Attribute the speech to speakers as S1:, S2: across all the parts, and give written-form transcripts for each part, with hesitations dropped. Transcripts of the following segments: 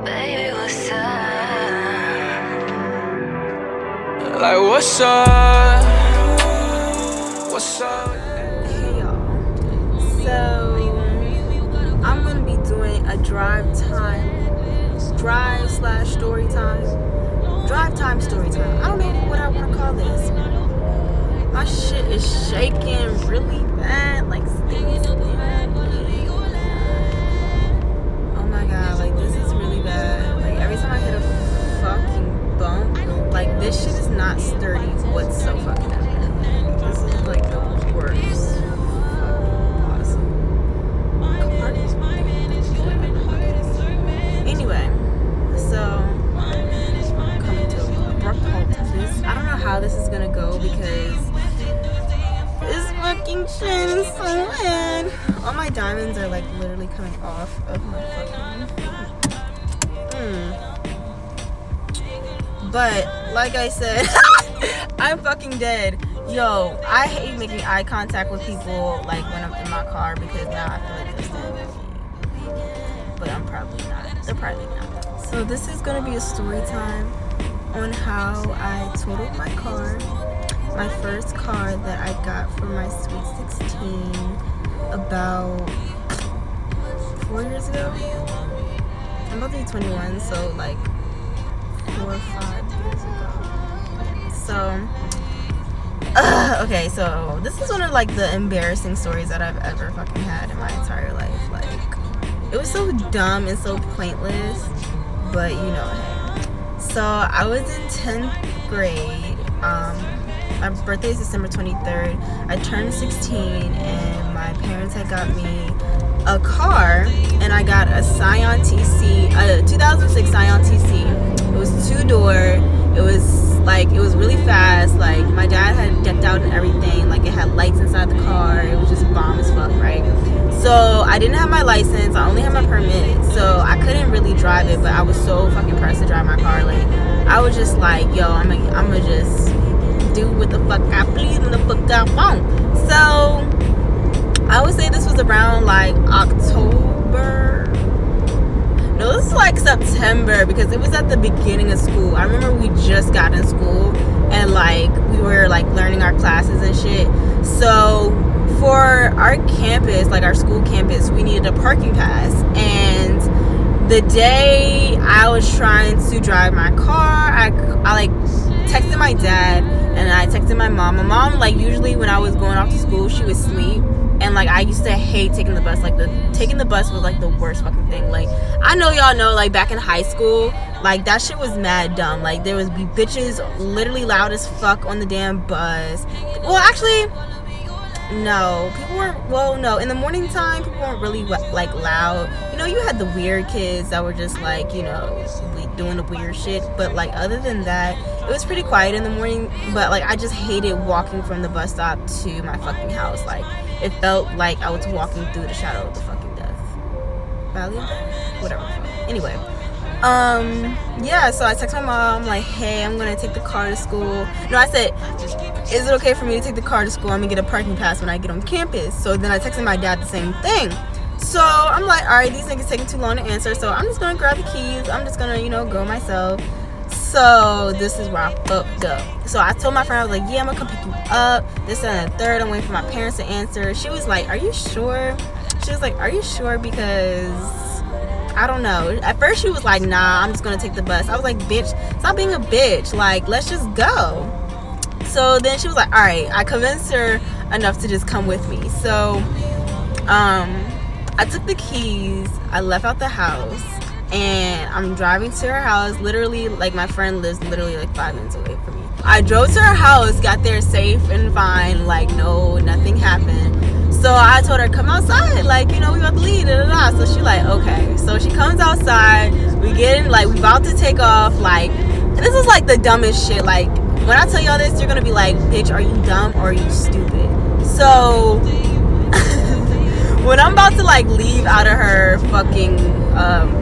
S1: Baby, what's up?
S2: Like, what's up? What's up?
S3: Hey y'all. So I'm gonna be doing a drive slash story time. Drive time, story time. I don't know what I want to call this. My shit is shaking really bad, like oh my god, like this is really bad. Like every time I hit a fucking bump, like this shit is not sturdy whatsoever. This is like the worst fucking awesome. Anyway, so coming to abrupt halt. I don't know how this is gonna go because this fucking shit is so bad. All my diamonds are like literally coming off of my fucking But like I said, I'm fucking dead. Yo, I hate making eye contact with people like when I'm in my car because now I feel like they're staring at me. But I'm probably not. They're probably not. So this is gonna be a story time on how I totaled my car. My first car that I got for my Sweet 16 about 4 years ago. I'm about to be 21, so like 4 or 5 years ago. So, okay, so this is one of like the embarrassing stories that I've ever fucking had in my entire life. Like, it was so dumb and so pointless, but you know, hey. So I was in 10th grade. My birthday is December 23rd. I turned 16 and my parents had got me a car, and I got a Scion TC, a 2006 Scion TC. It was 2-door. It was really fast. Like my dad had it decked out and everything. Like it had lights inside the car. It was just bomb as fuck, right? So I didn't have my license. I only had my permit, so I couldn't really drive it. But I was so fucking pressed to drive my car. Like I was just like, yo, I'm gonna just do what the fuck I please and the fuck I want. So I would say this was around like October. No, this is like September because it was at the beginning of school. I remember we just got in school and like we were like learning our classes and shit. So for our campus, like our school campus, we needed a parking pass. And the day I was trying to drive my car, I like texted my dad and I texted my mom. My mom, like usually when I was going off to school, she would sleep. And like I used to hate taking the bus. Like taking the bus was like the worst fucking thing. Like I know y'all know, like back in high school, like that shit was mad dumb. Like there was be bitches literally loud as fuck on the damn bus. Well, actually, no, people weren't. Well, no, in the morning time, people weren't really like loud. You know, you had the weird kids that were just like, you know, doing the weird shit. But like other than that, it was pretty quiet in the morning. But like I just hated walking from the bus stop to my fucking house. Like it felt like I was walking through the shadow of the fucking death valley of death, whatever. Anyway, yeah. So I texted my mom like, hey, I'm gonna take the car to school. No, I said, is it okay for me to take the car to school? I'm gonna get a parking pass when I get on campus. So then I texted my dad the same thing. So I'm like, all right, these niggas taking too long to answer. So I'm just gonna grab the keys. I'm just gonna, you know, go myself. So this is where I fucked up. So I told my friend, I was like, yeah, I'm gonna come pick you up. This and the third. I'm waiting for my parents to answer. She was like, are you sure? She was like, are you sure? Because I don't know. At first she was like, nah, I'm just gonna take the bus. I was like, bitch, stop being a bitch. Like, let's just go. So then she was like, all right. I convinced her enough to just come with me. So I took the keys. I left out the house. And I'm driving to her house. Literally, like my friend lives literally like 5 minutes away from me. I drove to her house, got there safe and fine. Like nothing happened. So I told her, come outside. Like, you know, we about to leave. Da, da, da. So she like, okay. So she comes outside. We get in, like we about to take off. Like, and this is like the dumbest shit. Like when I tell y'all this, you're gonna be like, bitch, are you dumb or are you stupid? So when I'm about to like leave out of her fucking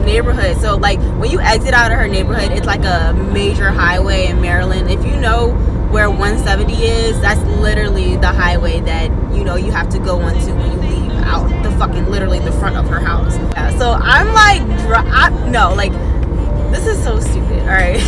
S3: neighborhood, so like when you exit out of her neighborhood, it's like a major highway in Maryland. If you know where 170 is, that's literally the highway that you know you have to go onto when you leave out the fucking literally the front of her house. Yeah, so I'm like, This is so stupid, alright?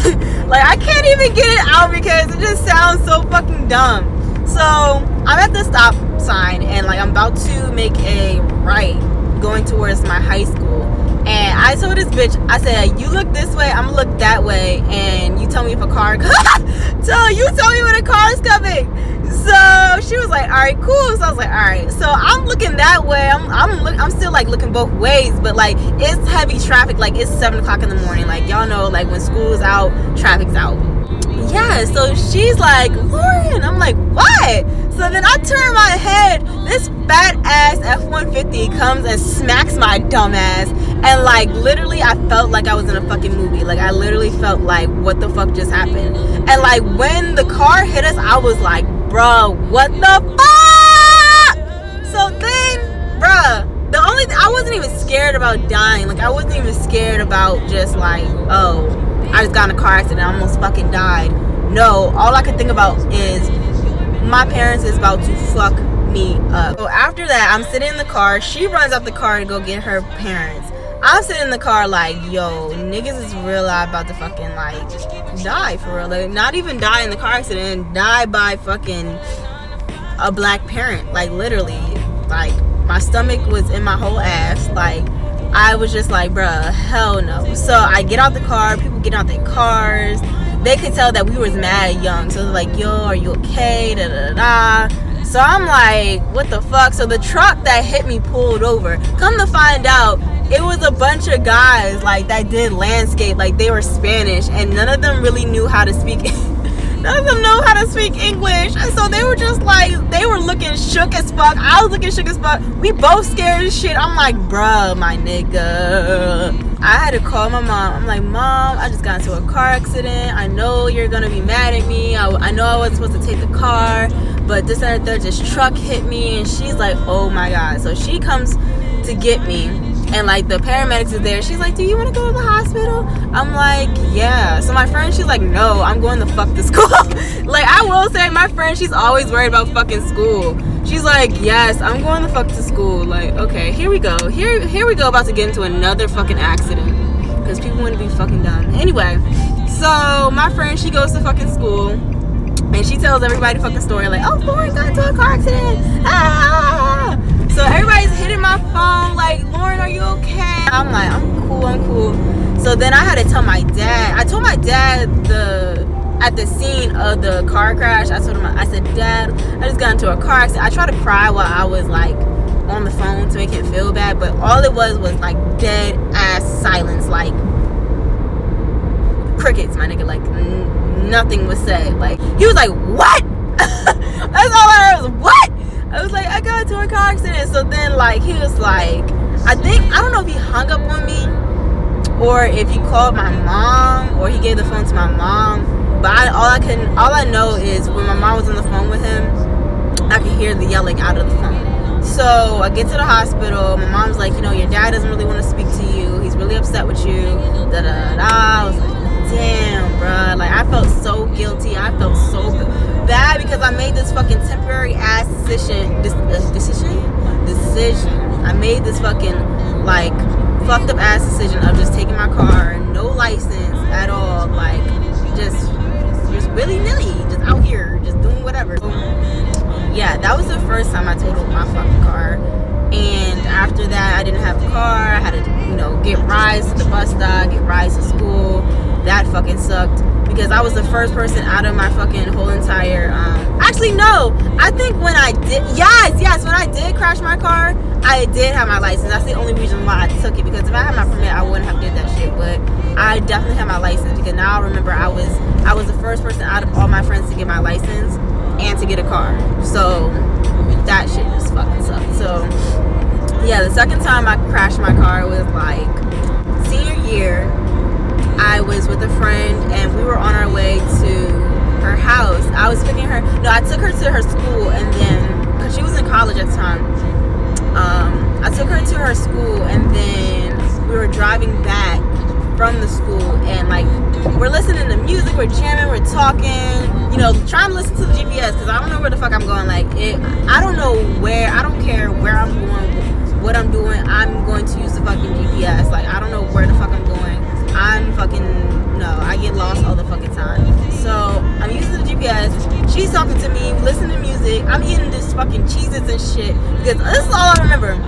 S3: Like, I can't even get it out because it just sounds so fucking dumb. So, I'm at the stop sign and, like, I'm about to make a right going towards my high school. And I told this bitch, I said, you look this way, I'm gonna look that way, and you tell me if a car you tell me when a car is coming. So she was like, all right, cool. So I was like, all right. So I'm looking that way. I'm still like looking both ways, but like it's heavy traffic. Like it's 7 o'clock in the morning. Like y'all know, like when school's out, traffic's out. Yeah. So she's like, Lauren. I'm like, what? So then I turn my head. This fat ass F-150 comes and smacks my dumb ass. And like literally I felt like I was in a fucking movie. Like I literally felt like what the fuck just happened. And like when the car hit us, I was like, bruh, what the fuck? So then, bruh, I wasn't even scared about dying. Like I wasn't even scared about just like, oh, I just got in a car accident, I almost fucking died. No, all I could think about is my parents is about to fuck me up. So after that, I'm sitting in the car. She runs out the car to go get her parents. I'm sitting in the car like, yo, niggas is real live about to fucking like die for real. Like not even die in the car accident, die by fucking a black parent. Like literally, like my stomach was in my whole ass. Like I was just like, bruh, hell no. So I get out the car, people get out their cars. They could tell that we was mad young. So they're like, yo, are you okay? Da da da da. So I'm like, what the fuck? So the truck that hit me pulled over. Come to find out, it was a bunch of guys like that did landscape, like they were Spanish, and none of them really knew how to speak. None of them know how to speak English, and so they were just like, they were looking shook as fuck. I was looking shook as fuck. We both scared as shit. I'm like, bruh, my nigga. I had to call my mom. I'm like, Mom, I just got into a car accident. I know you're gonna be mad at me. I know I wasn't supposed to take the car, but this and the third, this truck hit me. And she's like, oh my God. So she comes to get me, and like the paramedics is there. She's like, do you want to go to the hospital? I'm like, yeah. So my friend, she's like, no, I'm going the fuck to school. Like I will say, my friend, she's always worried about fucking school. She's like, yes, I'm going the fuck to school. Like, okay, here we go. Here we go, about to get into another fucking accident. Because people want to be fucking dumb. Anyway, so my friend, she goes to fucking school. And she tells everybody the fucking story. Like, oh, Lauren got into a car accident. Ah! So everybody's hitting my phone. Like, Lauren, are you okay? I'm like, I'm cool. So then I had to tell my dad. I told my dad at the scene of the car crash, I said, Dad, I just got into a car accident. I tried to cry while I was like on the phone to make him feel bad, but all it was like dead ass silence, like crickets, my nigga. Like nothing was said. Like he was like, what? That's all I heard was what? I was like, I got into a car accident. So then like he was like, I don't know if he hung up on me or if he called my mom or he gave the phone to my mom. But all I know is when my mom was on the phone with him, I could hear the yelling out of the phone. So I get to the hospital. My mom's like, you know, your dad doesn't really want to speak to you. He's really upset with you. Da da da. I was like, damn, bruh. Like I felt so guilty. I felt so bad because I made this fucking temporary ass decision. I made this fucking like fucked up ass decision of just taking my car, no license at all, like just willy-nilly, just out here, just doing whatever. Yeah, that was the first time I totaled my fucking car. And after that, I didn't have a car. I had to, you know, get rides to the bus stop, get rides to school. That fucking sucked because I was the first person out of my fucking whole entire, actually, no. I think when I did, yes, when I did crash my car, I did have my license. That's the only reason why I took it, because if I had my permit, I wouldn't have did that shit. But I definitely have my license because now I remember I was the first person out of all my friends to get my license and to get a car. So that shit just fucking sucked. So yeah, the second time I crashed my car was like senior year. I was with a friend and we were on our way to her house. I was picking her. No, I took her to her school, and then because she was in college at the time, I took her to her school, and then we were driving back from the school, and like we're listening to music, we're jamming, we're talking, you know, trying to listen to the GPS because I don't know where the fuck I'm going. Like I don't know where. I don't care where I'm going, what I'm doing. I'm going to use the fucking GPS. Like I don't know where the fuck I'm going. I'm fucking I'm eating this fucking Cheez-Its and shit because this is all I remember.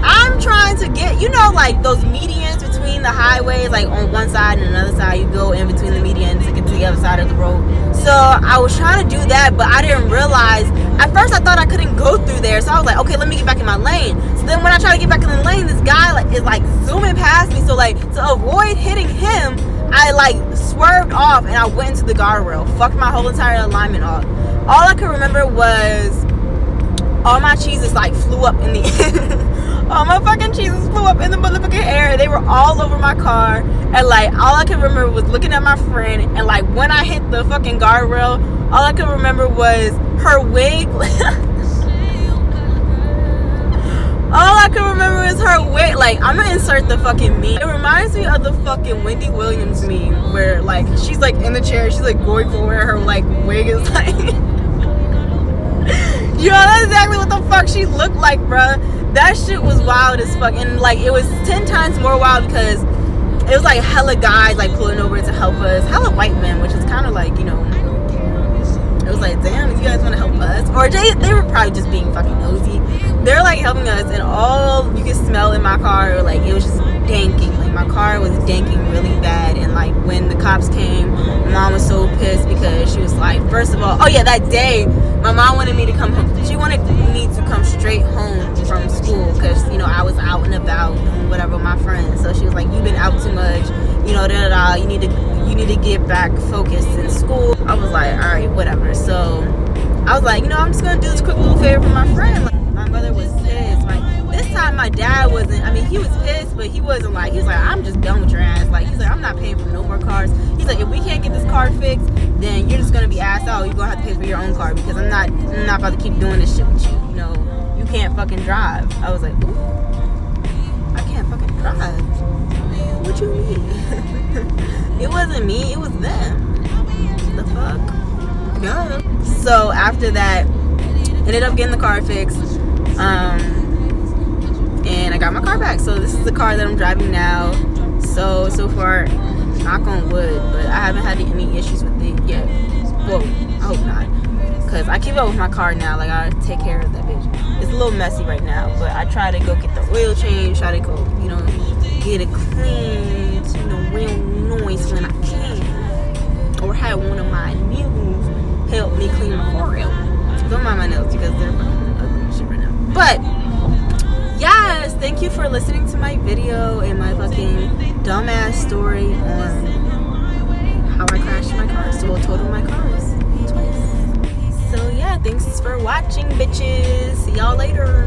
S3: I'm trying to get, you know, like those medians between the highways, like on one side and another side, you go in between the medians to get to the other side of the road. So I was trying to do that, but I didn't realize, at first I thought I couldn't go through there. So I was like, okay, let me get back in my lane. So then when I try to get back in the lane, this guy like is like zooming past me. So like to avoid hitting him, I like swerved off and I went into the guardrail. Fucked my whole entire alignment off. All I could remember was all my cheeses like flew up in the air. All my fucking cheeses flew up in the motherfucking air. They were all over my car. And like all I could remember was looking at my friend. And like when I hit the fucking guardrail, all I could remember was her wig. All I could remember is her wig. Like, I'm gonna insert the fucking meme. It reminds me of the fucking Wendy Williams meme where like she's like in the chair, she's like going for where her like wig is like. Yo, that's exactly what the fuck she looked like, bruh. That shit was wild as fuck. And like it was 10 times more wild because it was like hella guys like pulling over to help us, hella white men, which is kind of like, you know, it was like, damn, you guys want to help us? Or they were probably just being fucking nosy. They're like helping us, and all you could smell in my car, like it was just danking. Like my car was danking really bad. And like when the cops came, my mom was so pissed because she was like, first of all, oh yeah, that day my mom wanted me to come home. She wanted me to come straight home from school because, you know, I was out and about doing whatever with my friends. So she was like, you've been out too much, you know, you need to get back focused in school. I was like, all right, whatever. So I was like, you know, I'm just gonna do this quick little favor for my friend. Like, my mother was pissed. Like this time my dad wasn't, I mean, he was pissed, but he wasn't like, he was like, I'm just done with your ass. Like he's like, I'm not paying for no more cars. He's like, if we can't get this car fixed, then you're just gonna be asked out. You're gonna have to pay for your own car because I'm not about to keep doing this shit with you. You know, you can't fucking drive. I was like, ooh, I can't fucking drive. What you mean? It wasn't me, it was them. The fuck? Yeah. So after that, ended up getting the car fixed. And I got my car back. So this is the car that I'm driving now. So far, knock on wood, but I haven't had any issues with it yet. Well, I hope not. Because I keep up with my car now. Like, I take care of that bitch. It's a little messy right now, but I try to go get the oil change, try to go, you know, get it clean, you know, real noise when I can. Or have one of my nails help me clean my car out. Don't mind my nails because they're fucking ugly and shit right now. But yes, thank you for listening to my video and my fucking dumbass story on how I crashed my car. So we'll total my cars twice. So yeah, thanks for watching, bitches. See y'all later.